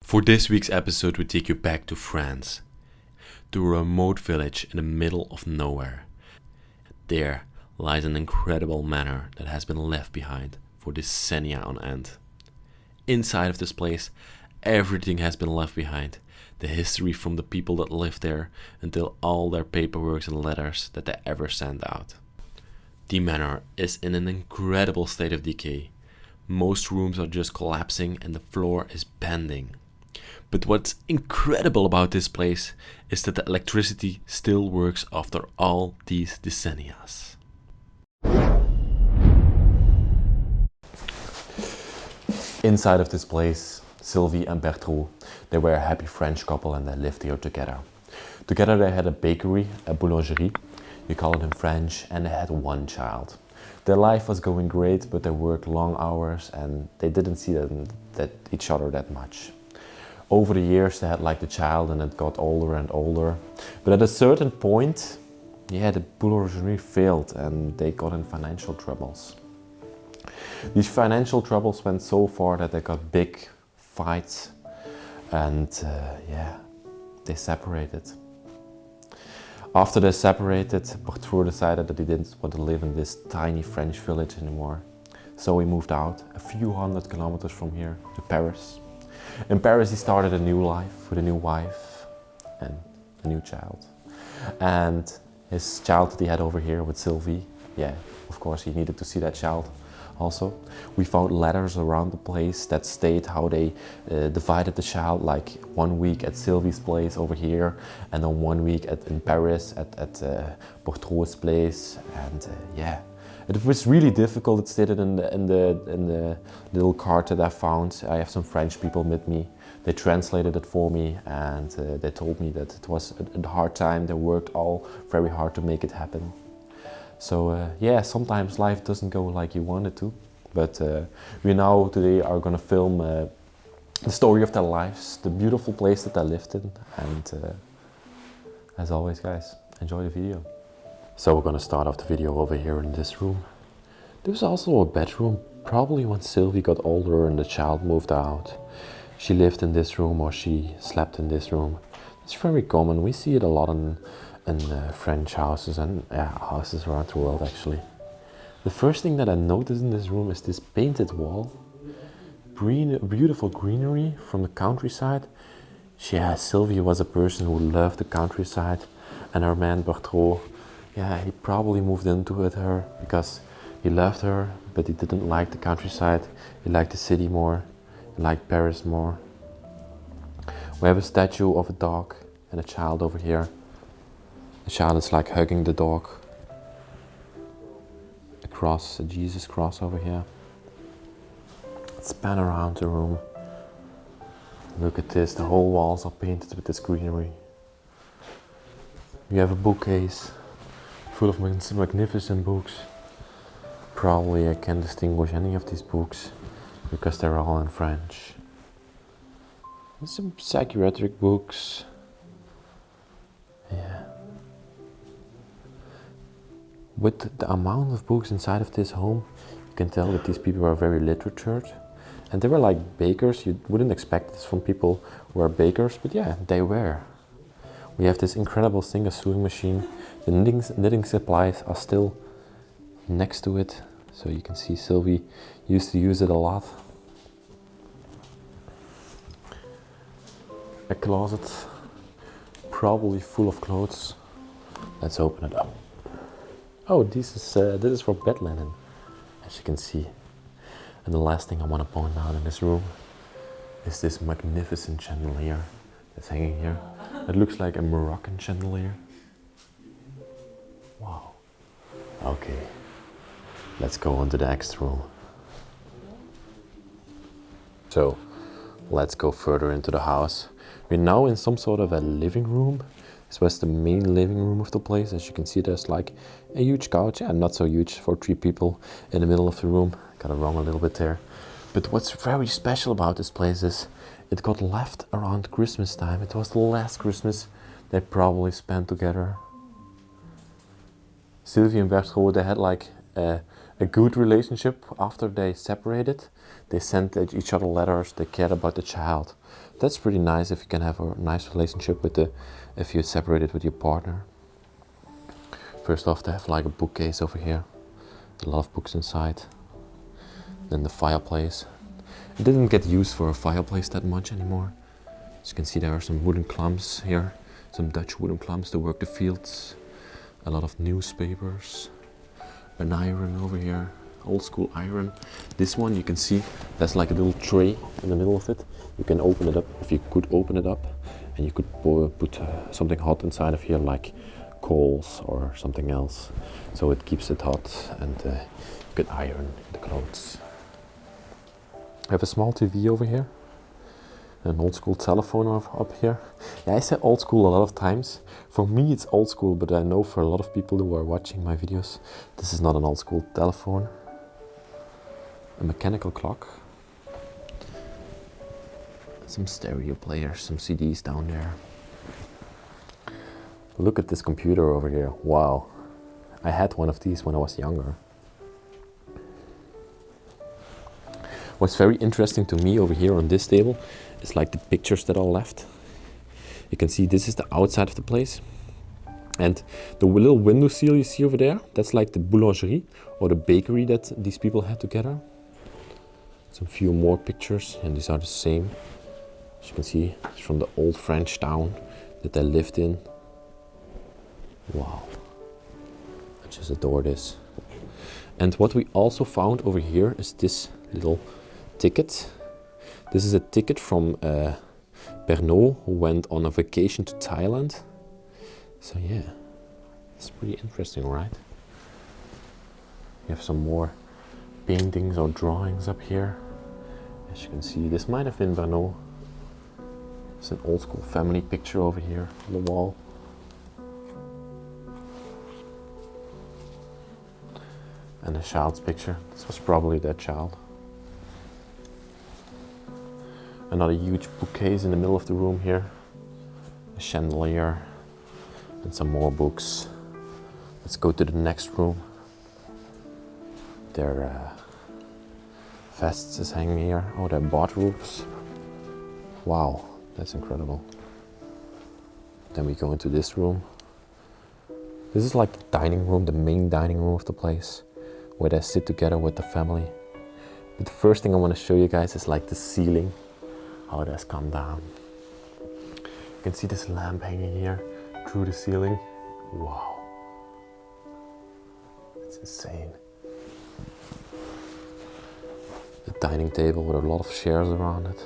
For this week's episode, we take you back to France, to a remote village in the middle of nowhere. There lies an incredible manor that has been left behind for decennia on end. Inside of this place, everything has been left behind. The history from the people that lived there until all their paperwork and letters that they ever sent out. The manor is in an incredible state of decay. Most rooms are just collapsing and the floor is bending. But what's incredible about this place is that the electricity still works after all these decennia. Inside of this place, Sylvie and Bertrau, they were a happy French couple and they lived here together. Together they had a bakery, a boulangerie, you call it in French, and they had one child. Their life was going great, but they worked long hours and they didn't see that each other that much. Over the years they had like the child and it got older and older. But at a certain point, the boulangerie failed and they got in financial troubles. These financial troubles went so far that they got big fights and they separated. After they separated, Bertrau decided that he didn't want to live in this tiny French village anymore. So he moved out a few hundred kilometers from here to Paris. In Paris he started a new life with a new wife and a new child. And his child that he had over here with Sylvie, of course he needed to see that child also. We found letters around the place that state how they divided the child, like 1 week at Sylvie's place over here and then 1 week in Paris at Bertrau's place. And it was really difficult. It stated in the little card that I found. I have some French people with me. They translated it for me and they told me that it was a hard time. They worked all very hard to make it happen. So sometimes life doesn't go like you want it to. But we now today are gonna film the story of their lives, the beautiful place that they lived in. And as always guys, enjoy the video. So we're gonna start off the video over here in this room. There's also a bedroom, probably when Sylvie got older and the child moved out. She lived in this room or she slept in this room. It's very common, we see it a lot in French houses and houses around the world actually. The first thing that I noticed in this room is this painted wall. Beautiful greenery from the countryside. Sylvie was a person who loved the countryside and her man Bertrau, he probably moved into with her because he loved her, but he didn't like the countryside. He liked the city more, he liked Paris more. We have a statue of a dog and a child over here. The child is like hugging the dog. A cross, a Jesus cross over here. Let's pan around the room. Look at this, the whole walls are painted with this greenery. You have a bookcase full of magnificent books. Probably I can't distinguish any of these books because they're all in French. There's some psychiatric books. With the amount of books inside of this home, you can tell that these people are very literate. And they were like bakers. You wouldn't expect this from people who are bakers, but they were. We have this incredible thing, a sewing machine. The knitting supplies are still next to it. So you can see Sylvie used to use it a lot. A closet, probably full of clothes. Let's open it up. Oh, this is for bed linen, as you can see. And the last thing I want to point out in this room is this magnificent chandelier that's hanging here. It looks like a Moroccan chandelier. Wow. Okay, let's go on to the next room. So, let's go further into the house. We're now in some sort of a living room. This was the main living room of the place. As you can see, there's like a huge couch, not so huge for 3 people in the middle of the room. Got it wrong a little bit there. But what's very special about this place is it got left around Christmas time. It was the last Christmas they probably spent together. Sylvie and Bertrau, they had like a good relationship after they separated. They sent each other letters, they cared about the child. That's pretty nice if you can have a nice relationship with if you're separated with your partner. First off, they have like a bookcase over here. A lot of books inside. Then the fireplace. It didn't get used for a fireplace that much anymore. As you can see, there are some wooden clumps here. Some Dutch wooden clumps to work the fields. A lot of newspapers. An iron over here. Old school iron. This one you can see, there's like a little tray in the middle of it. You can open it up, if you could open it up, and you could put something hot inside of here, like coals or something else. So it keeps it hot, and you can iron the clothes. I have a small TV over here. An old school telephone up here. Yeah, I say old school a lot of times. For me it's old school, but I know for a lot of people who are watching my videos, this is not an old school telephone. A mechanical clock. Some stereo players, some CDs down there. Look at this computer over here. Wow. I had one of these when I was younger. What's very interesting to me over here on this table is like the pictures that are left. You can see this is the outside of the place. And the little window sill you see over there, that's like the boulangerie or the bakery that these people had together. Some few more pictures, and these are the same. As you can see, it's from the old French town that they lived in. Wow. I just adore this. And what we also found over here is this little ticket. This is a ticket from Bertrau, who went on a vacation to Thailand. So yeah, it's pretty interesting, right? You have some more paintings or drawings up here. As you can see, this might have been Bertrau. It's an old school family picture over here on the wall. And a child's picture. This was probably that child. Another huge bookcase in the middle of the room here. A chandelier. And some more books. Let's go to the next room. Their vests is hanging here. Oh, their bathrobes. Wow, that's incredible. Then we go into this room. This is like the dining room, the main dining room of the place, where they sit together with the family. But the first thing I want to show you guys is like the ceiling, how it has come down. You can see this lamp hanging here through the ceiling. Wow, it's insane. The dining table with a lot of chairs around it.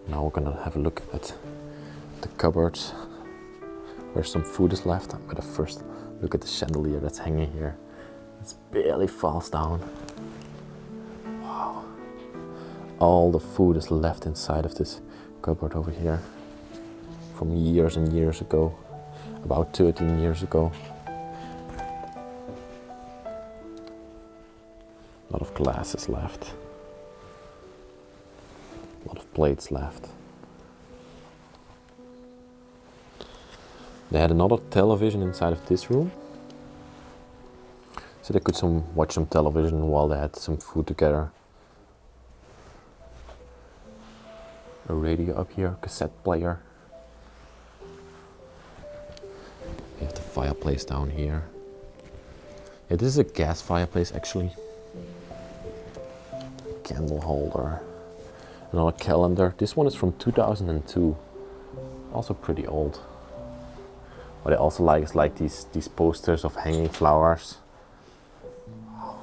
Now we're gonna have a look at the cupboards where some food is left. But first, look at the chandelier that's hanging here. It barely falls down. Wow. All the food is left inside of this cupboard over here from years and years ago, about 13 years ago. A lot of glasses left. A lot of plates left. They had another television inside of this room, so they could watch some television while they had some food together. A radio up here, cassette player. We have the fireplace down here. Yeah, this is a gas fireplace actually. Candle holder. Another calendar. This one is from 2002. Also pretty old. What I also like is like these posters of hanging flowers. Wow.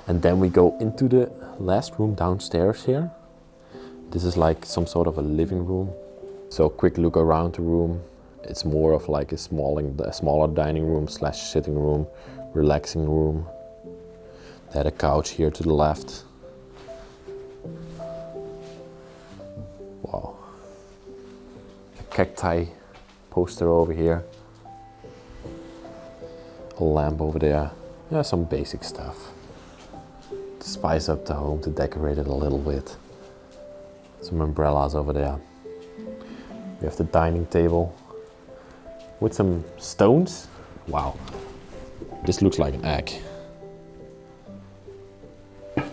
And then we go into the last room downstairs here. This is like some sort of a living room. So a quick look around the room. It's more of like a smaller dining room slash sitting room, relaxing room. They had a couch here to the left. Wow. A cacti poster over here. A lamp over there. Yeah, some basic stuff. To spice up the home, to decorate it a little bit. Some umbrellas over there. We have the dining table with some stones. Wow. This looks like an egg. A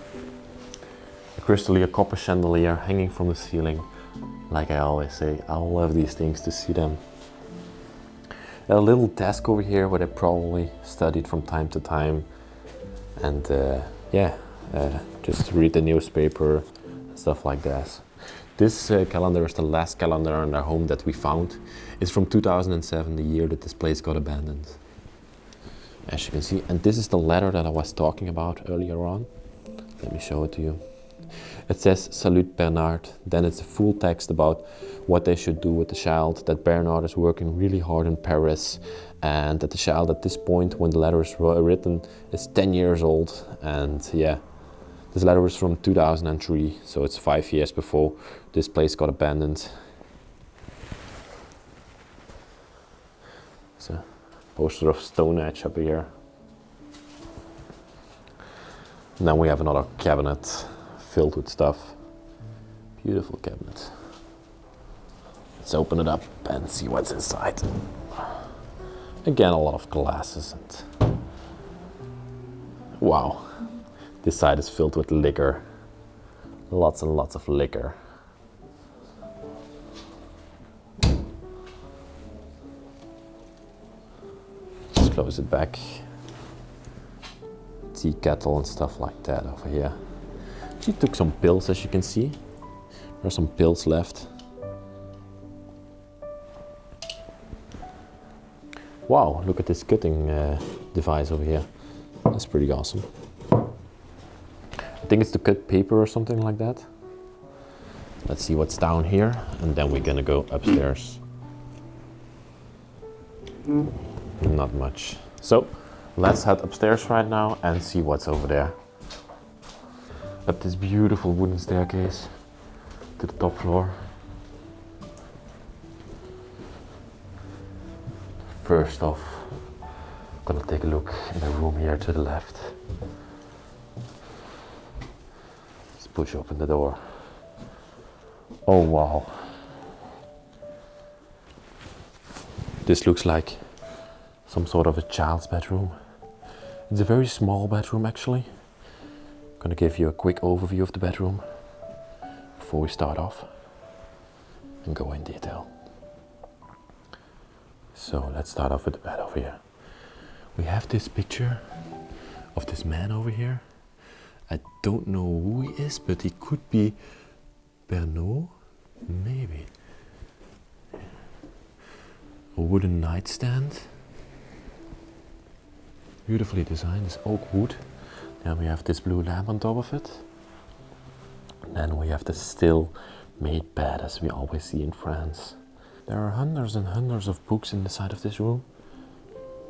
crystalline copper chandelier hanging from the ceiling Like I always say, I love these things to see them. A little desk over here where they probably studied from time to time, and just read the newspaper and stuff like that. This calendar is the last calendar in our home that we found. It's from 2007, the year that this place got abandoned. As you can see, and this is the letter that I was talking about earlier on. Let me show it to you. It says, "Salute Bernard." Then it's a full text about what they should do with the child, that Bernard is working really hard in Paris, and that the child at this point, when the letter is written, is 10 years old. And yeah, this letter is from 2003, so it's 5 years before this place got abandoned. It's a poster of Stone Age up here. And then we have another cabinet filled with stuff. Beautiful cabinet. Let's open it up and see what's inside. Again, a lot of glasses and wow, this side is filled with liquor. Lots and lots of liquor. Just close it back. Tea kettle and stuff like that over here. She took some pills, as you can see. There are some pills left. Wow, look at this cutting device over here. That's pretty awesome. I think it's to cut paper or something like that. Let's see what's down here, and then we're gonna go upstairs. Not much. So, let's head upstairs right now and see what's over there. Up this beautiful wooden staircase to the top floor. First off, I'm gonna take a look in the room here to the left. Let's push open the door. Oh wow. This looks like some sort of a child's bedroom. It's a very small bedroom actually. I'm gonna give you a quick overview of the bedroom before we start off and go in detail. So let's start off with the bed over here. We have this picture of this man over here. I don't know who he is, but he could be Bertrau, maybe. A wooden nightstand. Beautifully designed, this oak wood. Then we have this blue lamp on top of it. And then we have the still made bed, as we always see in France. There are hundreds and hundreds of books in the side of this room.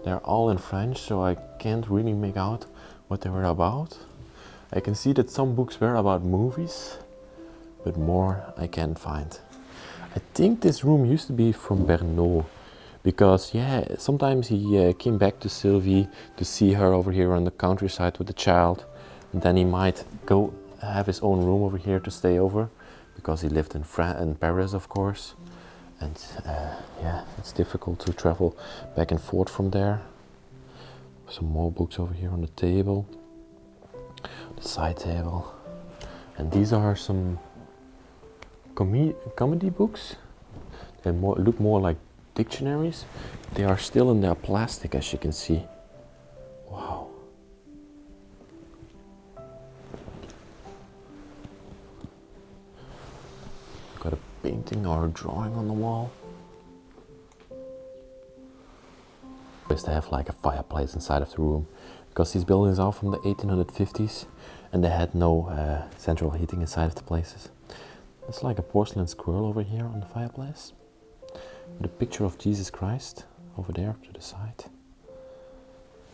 They're all in French, so I can't really make out what they were about. I can see that some books were about movies, but more I can't find. I think this room used to be from Bertrau, because yeah, sometimes he came back to Sylvie to see her over here on the countryside with the child, and then he might go have his own room over here to stay over, because he lived in Paris, of course. And yeah, it's difficult to travel back and forth from there. Some more books over here on the table, the side table. And these are some comedy books. They look more like dictionaries. They are still in their plastic, as you can see. Wow. Got a painting or a drawing on the wall. Always to have like a fireplace inside of the room, because these buildings are from the 1850s and they had no central heating inside of the places. It's like a porcelain squirrel over here on the fireplace, with a picture of Jesus Christ over there to the side.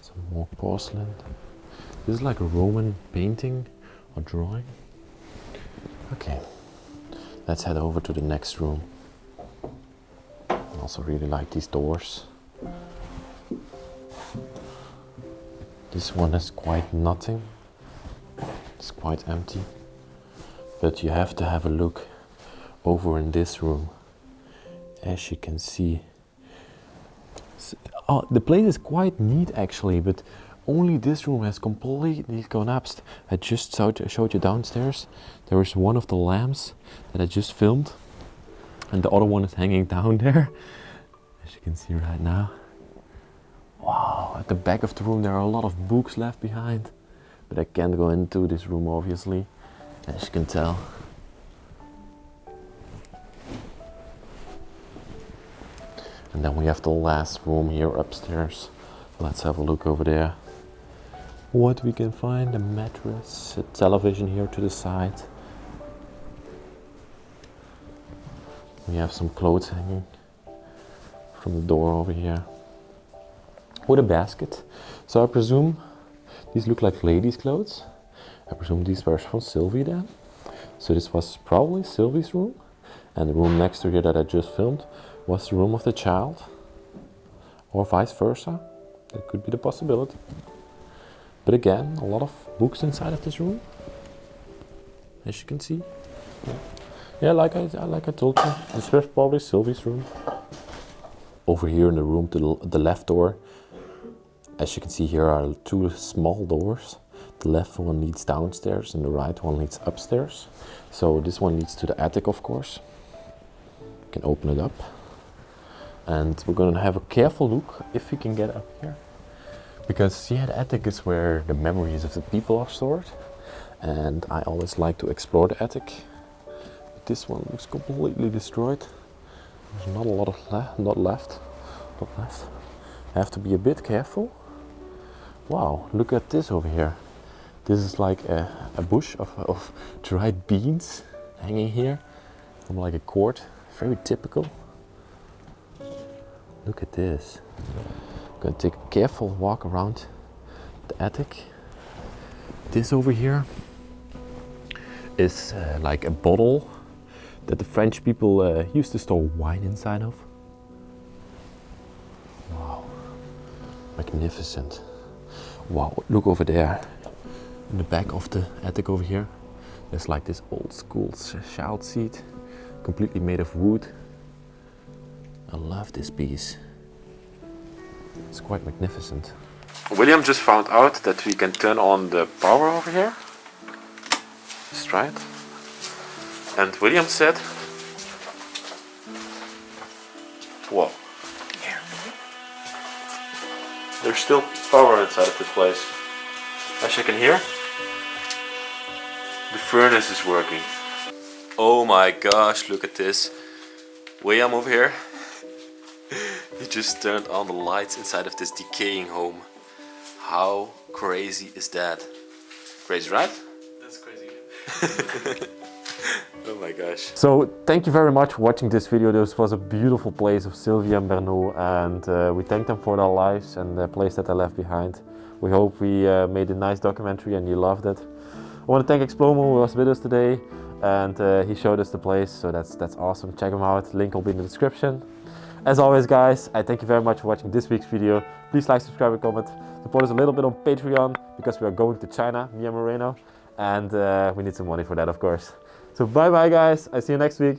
Some more porcelain. This is like a Roman painting or drawing. Okay. Let's head over to the next room. I also really like these doors. This one is quite nothing. It's quite empty. But you have to have a look over in this room. As you can see. Oh, the place is quite neat actually, but only this room has completely collapsed. I just showed you downstairs. There is one of the lamps that I just filmed. And the other one is hanging down there, as you can see right now. Wow, at the back of the room there are a lot of books left behind, but I can't go into this room obviously, as you can tell. And then we have the last room here upstairs. Let's have a look over there. What we can find: a mattress, a television here to the side. We have some clothes hanging from the door over here, with a basket. So I presume these look like ladies' clothes. I presume these were from Sylvie then. So this was probably Sylvie's room, and the room next to here that I just filmed was the room of the child, or vice versa. That could be the possibility. But again, a lot of books inside of this room, as you can see. Yeah, like I told you, this was probably Sylvie's room. Over here in the room to the left door, as you can see, here are two small doors. The left one leads downstairs and the right one leads upstairs. So this one leads to the attic, of course. You can open it up. And we're gonna have a careful look if we can get up here. Because yeah, the attic is where the memories of the people are stored. And I always like to explore the attic. But this one looks completely destroyed. There's not a lot of not left. I have to be a bit careful. Wow, look at this over here. This is like a bush of dried beans hanging here from like a cord. Very typical. Look at this. I'm gonna take a careful walk around the attic. This over here is like a bottle that the French people used to store wine inside of. Wow, magnificent. Wow, look over there. In the back of the attic over here, there's like this old school child seat, completely made of wood. I love this piece. It's quite magnificent. William just found out that we can turn on the power over here. Let's try it. And William said, whoa. There's still power inside of this place. As you can hear, the furnace is working. Oh my gosh, look at this. William over here, he just turned on the lights inside of this decaying home. How crazy is that? Crazy, right? That's crazy. Oh my gosh. So thank you very much for watching this video. This was a beautiful place of Sylvie and Bertrau, and we thank them for their lives and the place that they left behind. We hope we made a nice documentary and you loved it. I want to thank Explomo who was with us today, and he showed us the place, so that's awesome. Check him out, link will be in the description. As always guys, I thank you very much for watching this week's video. Please like, subscribe and comment. Support us a little bit on Patreon, because we are going to China, me and Moreno, and we need some money for that, of course. So bye bye guys, I see you next week.